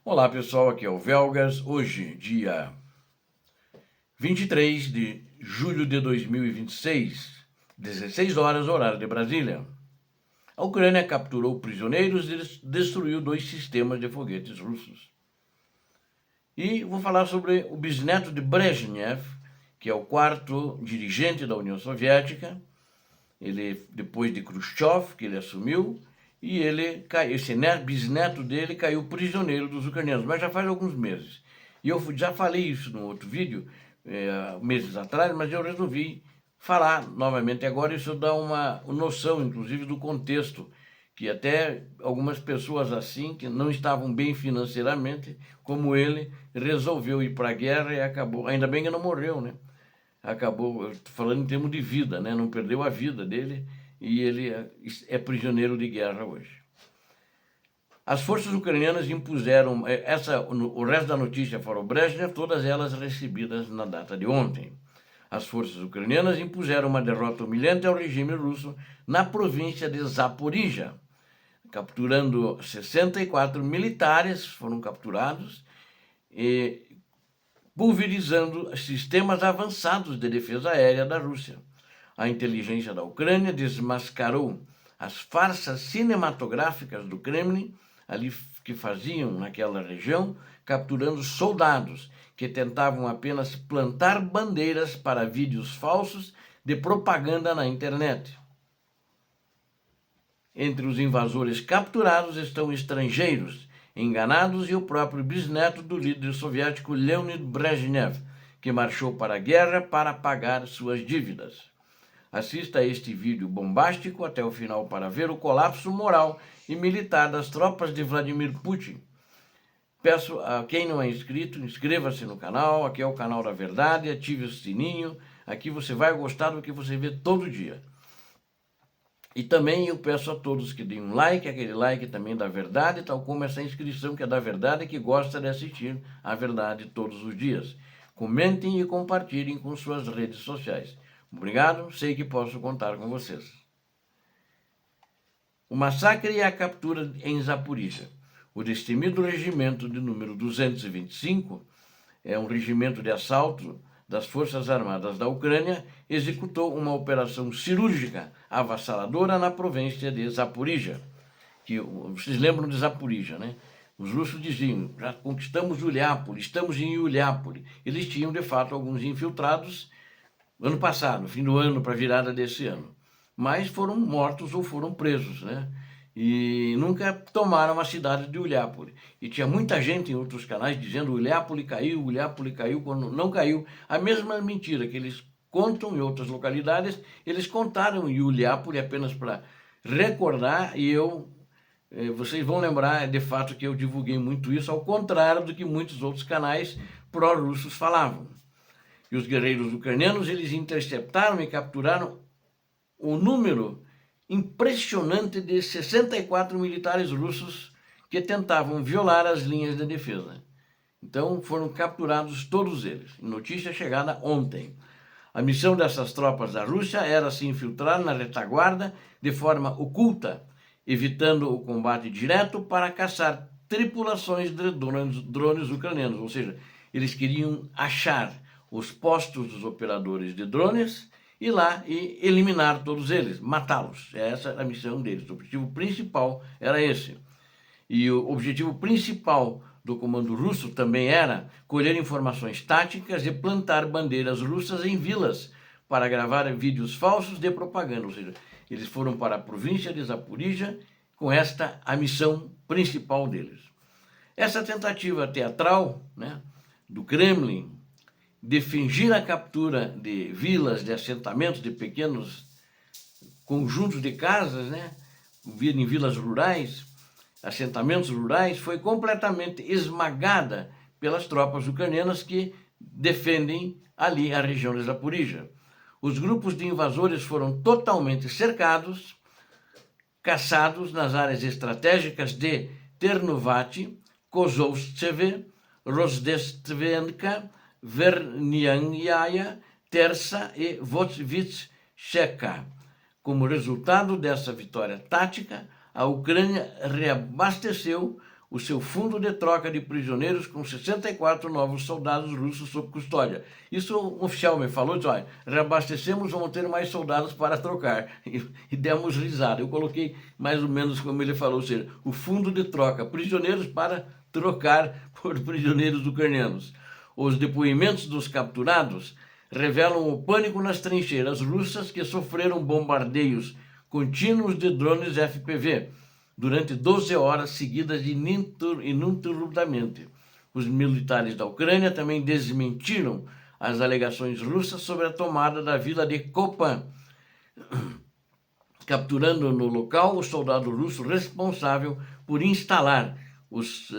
Olá pessoal, aqui é o Velgas. Hoje, dia 23 de julho de 2026, 16 horas, horário de Brasília. A Ucrânia capturou prisioneiros e destruiu 2 sistemas de foguetes russos. E vou falar sobre o bisneto de Brezhnev, que é o 4º dirigente da União Soviética. Ele, depois de Khrushchev, que ele assumiu, e esse bisneto dele caiu prisioneiro dos ucranianos, mas já faz alguns meses. E eu já falei isso num outro vídeo, meses atrás, mas eu resolvi falar novamente agora. Isso dá uma noção, inclusive, do contexto, que até algumas pessoas assim, que não estavam bem financeiramente, como ele, resolveu ir para a guerra e acabou, ainda bem que não morreu, né? Acabou, falando em termos de vida, né? Não perdeu a vida dele e ele é prisioneiro de guerra hoje. As forças ucranianas impuseram, o resto da notícia fora o Brezhnev, todas elas recebidas na data de ontem. As forças ucranianas impuseram uma derrota humilhante ao regime russo na província de Zaporizhia, capturando 64 militares, foram capturados, e pulverizando sistemas avançados de defesa aérea da Rússia. A inteligência da Ucrânia desmascarou as farsas cinematográficas do Kremlin, ali que faziam naquela região, capturando soldados que tentavam apenas plantar bandeiras para vídeos falsos de propaganda na internet. Entre os invasores capturados estão estrangeiros, enganados, e o próprio bisneto do líder soviético Leonid Brezhnev, que marchou para a guerra para pagar suas dívidas. Assista a este vídeo bombástico até o final para ver o colapso moral e militar das tropas de Vladimir Putin. Peço a quem não é inscrito, inscreva-se no canal. Aqui é o canal da verdade, ative o sininho. Aqui você vai gostar do que você vê todo dia. E também eu peço a todos que deem um like, aquele like também da verdade, tal como essa inscrição que é da verdade, que gosta de assistir a verdade todos os dias. Comentem e compartilhem com suas redes sociais. Obrigado, sei que posso contar com vocês. O massacre e a captura em Zaporizhia. O destemido regimento de número 225, é um regimento de assalto das Forças Armadas da Ucrânia, executou uma operação cirúrgica avassaladora na província de Zaporizhia. Que vocês lembram de Zaporizhia, né? Os russos diziam: já conquistamos Uliápoli, estamos em Uliápoli. Eles tinham, de fato, alguns infiltrados ano passado, fim do ano, para a virada desse ano. Mas foram mortos ou foram presos, né? E nunca tomaram a cidade de Uliápoli. E tinha muita gente em outros canais dizendo Uliápoli caiu, quando não caiu. A mesma mentira que eles contam em outras localidades, eles contaram em Uliápoli apenas para recordar, e vocês vão lembrar de fato que eu divulguei muito isso, ao contrário do que muitos outros canais pró-russos falavam. E os guerreiros ucranianos, eles interceptaram e capturaram o número impressionante de 64 militares russos que tentavam violar as linhas de defesa. Então foram capturados todos eles. Notícia chegada ontem. A missão dessas tropas da Rússia era se infiltrar na retaguarda de forma oculta, evitando o combate direto para caçar tripulações de drones ucranianos. Ou seja, eles queriam achar os postos dos operadores de drones, ir lá e eliminar todos eles, matá-los. Essa era a missão deles. O objetivo principal era esse. E o objetivo principal do comando russo também era colher informações táticas e plantar bandeiras russas em vilas para gravar vídeos falsos de propaganda. Ou seja, eles foram para a província de Zaporizhia com esta a missão principal deles. Essa tentativa teatral, né, do Kremlin de fingir a captura de vilas, de assentamentos, de pequenos conjuntos de casas, né, em vilas rurais, assentamentos rurais, foi completamente esmagada pelas tropas ucranianas que defendem ali a região de Zaporizhia. Os grupos de invasores foram totalmente cercados, caçados nas áreas estratégicas de Ternovaty, Kozlovtseve, Rozdestvenka, Vernianaya, Terça e Votvitcheka. Como resultado dessa vitória tática, a Ucrânia reabasteceu o seu fundo de troca de prisioneiros com 64 novos soldados russos sob custódia. Isso um oficial me falou, disse, olha, reabastecemos, vamos ter mais soldados para trocar. E demos risada. Eu coloquei mais ou menos como ele falou, ou seja, o fundo de troca, prisioneiros para trocar por prisioneiros ucranianos. Os depoimentos dos capturados revelam o pânico nas trincheiras russas que sofreram bombardeios contínuos de drones FPV durante 12 horas seguidas ininterruptamente. Os militares da Ucrânia também desmentiram as alegações russas sobre a tomada da vila de Kopan, capturando no local o soldado russo responsável por instalar os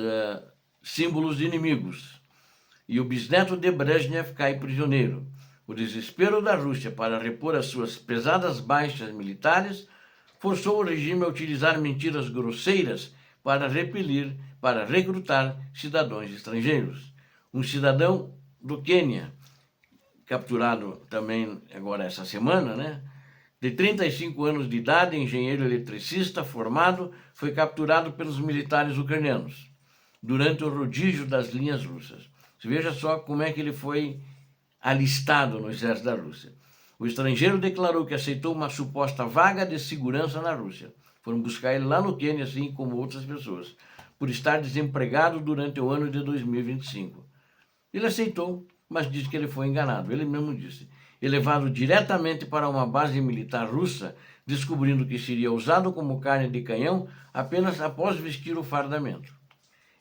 símbolos inimigos. E o bisneto de Brezhnev cai prisioneiro. O desespero da Rússia para repor as suas pesadas baixas militares forçou o regime a utilizar mentiras grosseiras para recrutar cidadãos estrangeiros. Um cidadão do Quênia, capturado também agora essa semana, né? De 35 anos de idade, engenheiro eletricista formado, foi capturado pelos militares ucranianos durante o rodízio das linhas russas. Você veja só como é que ele foi alistado no exército da Rússia. O estrangeiro declarou que aceitou uma suposta vaga de segurança na Rússia. Foram buscar ele lá no Quênia, assim como outras pessoas, por estar desempregado durante o ano de 2025. Ele aceitou, mas disse que ele foi enganado. Ele mesmo disse. E levado diretamente para uma base militar russa, descobrindo que seria usado como carne de canhão apenas após vestir o fardamento.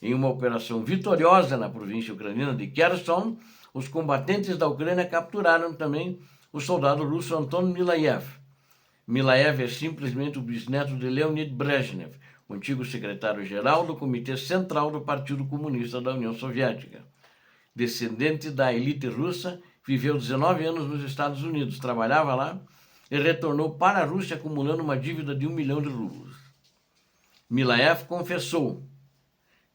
Em uma operação vitoriosa na província ucraniana de Kherson, os combatentes da Ucrânia capturaram também o soldado russo Anton Milayev. Milayev é simplesmente o bisneto de Leonid Brezhnev, o antigo secretário-geral do Comitê Central do Partido Comunista da União Soviética. Descendente da elite russa, viveu 19 anos nos Estados Unidos, trabalhava lá e retornou para a Rússia acumulando uma dívida de 1 milhão de rublos. Milayev confessou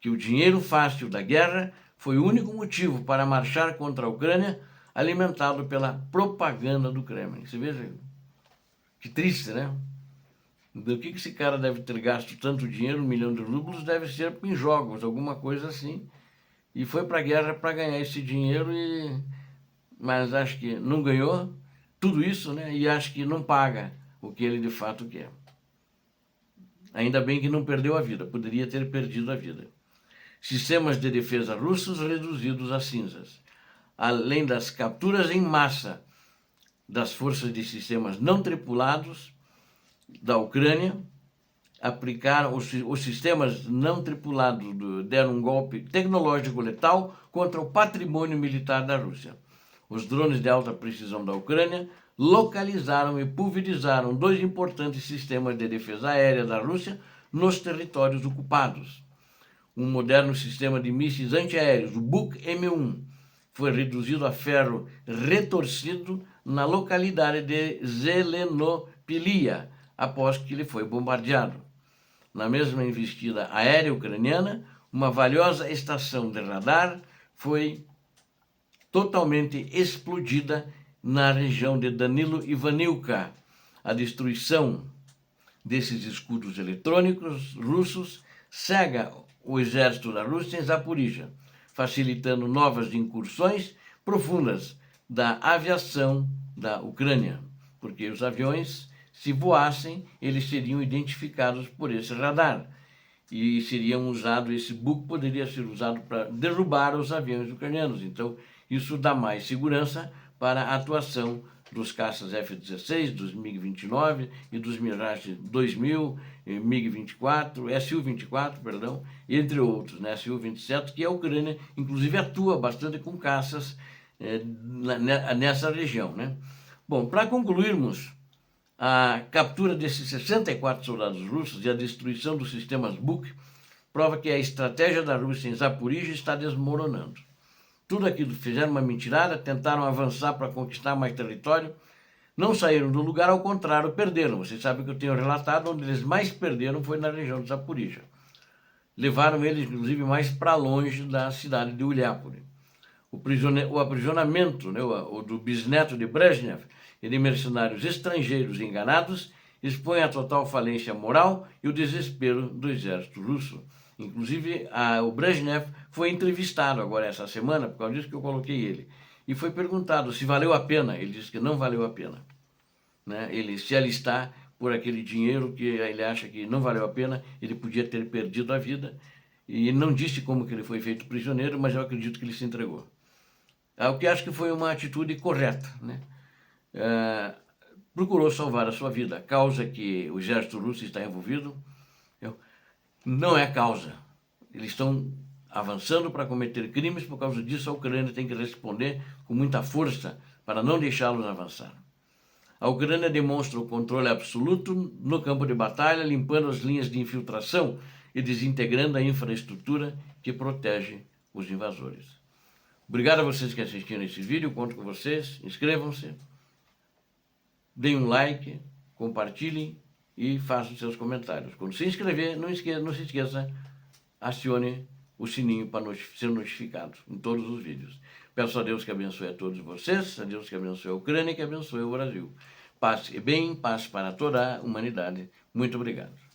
que o dinheiro fácil da guerra foi o único motivo para marchar contra a Ucrânia, alimentado pela propaganda do Kremlin. Você veja que triste, né? Do que esse cara deve ter gasto tanto dinheiro, 1 milhão de rublos, deve ser em jogos, alguma coisa assim. E foi para a guerra para ganhar esse dinheiro, mas acho que não ganhou tudo isso, né? E acho que não paga o que ele de fato quer. Ainda bem que não perdeu a vida, poderia ter perdido a vida. Sistemas de defesa russos reduzidos a cinzas. Além das capturas em massa das forças de sistemas não tripulados da Ucrânia, aplicaram os sistemas não tripulados deram um golpe tecnológico letal contra o patrimônio militar da Rússia. Os drones de alta precisão da Ucrânia localizaram e pulverizaram 2 importantes sistemas de defesa aérea da Rússia nos territórios ocupados. Um moderno sistema de mísseis antiaéreos, o Buk-M1, foi reduzido a ferro retorcido na localidade de Zelenopilia, após que ele foi bombardeado. Na mesma investida aérea ucraniana, uma valiosa estação de radar foi totalmente explodida na região de Danilo Ivanivka. A destruição desses escudos eletrônicos russos cega o exército da Rússia em Zaporizhia, facilitando novas incursões profundas da aviação da Ucrânia, porque os aviões, se voassem, eles seriam identificados por esse radar e seriam usados, esse Buk poderia ser usado para derrubar os aviões ucranianos. Então, isso dá mais segurança para a atuação dos caças F-16, dos MiG-29 e dos Mirage 2000, MiG-24, Su-24, perdão, entre outros, né? Su-27, que a Ucrânia, inclusive, atua bastante com caças nessa região, né? Bom, para concluirmos, a captura desses 64 soldados russos e a destruição dos sistemas Buk prova que a estratégia da Rússia em Zaporizhia está desmoronando. Tudo aquilo, fizeram uma mentirada, tentaram avançar para conquistar mais território, não saíram do lugar, ao contrário, perderam. Vocês sabem que eu tenho relatado, onde eles mais perderam foi na região de Zaporizhia. Levaram eles, inclusive, mais para longe da cidade de Uliápoli. O aprisionamento, né, do bisneto de Brezhnev e de mercenários estrangeiros enganados expõe a total falência moral e o desespero do exército russo. Inclusive, o Brezhnev foi entrevistado agora essa semana, por causa disso que eu coloquei ele. E foi perguntado se valeu a pena. Ele disse que não valeu a pena, né? Ele se alistar por aquele dinheiro que ele acha que não valeu a pena, ele podia ter perdido a vida. E ele não disse como que ele foi feito prisioneiro, mas eu acredito que ele se entregou. O que acho que foi uma atitude correta, né? Procurou salvar a sua vida. A causa que o exército russo está envolvido não é causa. Eles estão avançando para cometer crimes, por causa disso a Ucrânia tem que responder com muita força para não deixá-los avançar. A Ucrânia demonstra o controle absoluto no campo de batalha, limpando as linhas de infiltração e desintegrando a infraestrutura que protege os invasores. Obrigado a vocês que assistiram esse vídeo, conto com vocês, inscrevam-se, deem um like, compartilhem e façam seus comentários. Quando se inscrever, não se esqueça, acione o sininho para ser notificado em todos os vídeos. Peço a Deus que abençoe a todos vocês, a Deus que abençoe a Ucrânia e que abençoe o Brasil. Paz e bem, paz para toda a humanidade. Muito obrigado.